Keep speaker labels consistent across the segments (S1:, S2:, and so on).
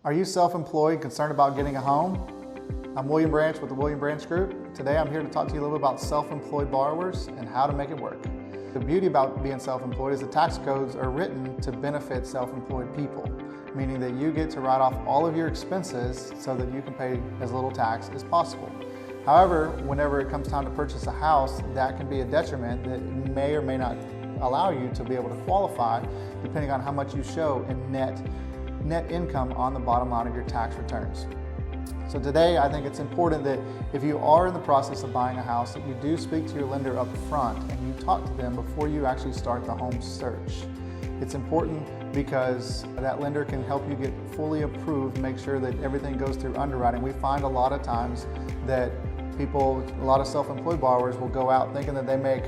S1: Are you self-employed, concerned about getting a home? I'm William Branch with the William Branch Group. Today I'm here to talk to you a little bit about self-employed borrowers and how to make it work. The beauty about being self-employed is the tax codes are written to benefit self-employed people, meaning that you get to write off all of your expenses so that you can pay as little tax as possible. However, whenever it comes time to purchase a house, that can be a detriment that may or may not allow you to be able to qualify depending on how much you show in net income on the bottom line of your tax returns. So today I think it's important that if you are in the process of buying a house, that you do speak to your lender up front and you talk to them before you actually start the home search. It's important because that lender can help you get fully approved, make sure that everything goes through underwriting. We find a lot of times that a lot of self-employed borrowers will go out thinking that they make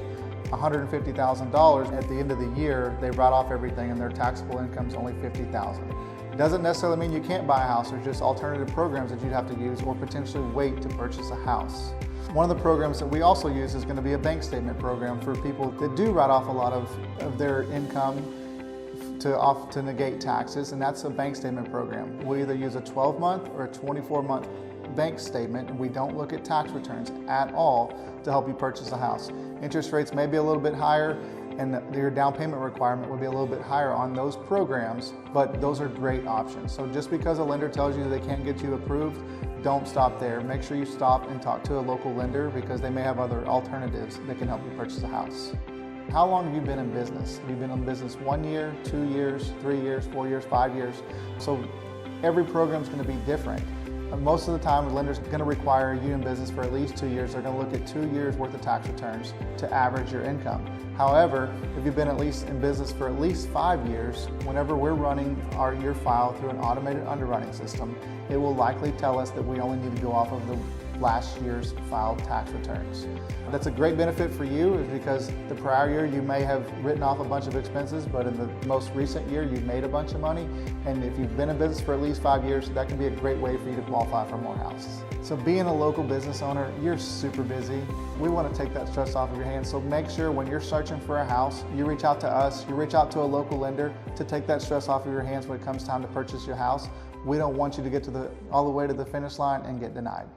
S1: $150,000. At the end of the year, they write off everything and their taxable income is only $50,000. It doesn't necessarily mean you can't buy a house. There's just alternative programs that you'd have to use or potentially wait to purchase a house. One of the programs that we also use is going to be a bank statement program for people that do write off a lot of their income to negate taxes, and that's a bank statement program. We either use a 12-month or a 24-month bank statement, and we don't look at tax returns at all to help you purchase a house. Interest rates may be a little bit higher, and your down payment requirement would be a little bit higher on those programs, but those are great options. So just because a lender tells you they can't get you approved, don't stop there. Make sure you stop and talk to a local lender because they may have other alternatives that can help you purchase a house. How long have you been in business? Have you been in business 1 year, 2 years, 3 years, 4 years, 5 years? So every program is going to be different. Most of the time, a lender's going to require you in business for at least 2 years. They're going to look at 2 years worth of tax returns to average your income. However, if you've been at least in business for at least 5 years, whenever we're running your file through an automated underwriting system, it will likely tell us that we only need to go off of the last year's filed tax returns. That's a great benefit for you is because the prior year you may have written off a bunch of expenses, but in the most recent year you made a bunch of money. And if you've been in business for at least 5 years, that can be a great way for you to qualify for more houses. So being a local business owner, you're super busy. We want to take that stress off of your hands. So make sure when you're searching for a house, you reach out to us, you reach out to a local lender to take that stress off of your hands when it comes time to purchase your house. We don't want you to get all the way to the finish line and get denied.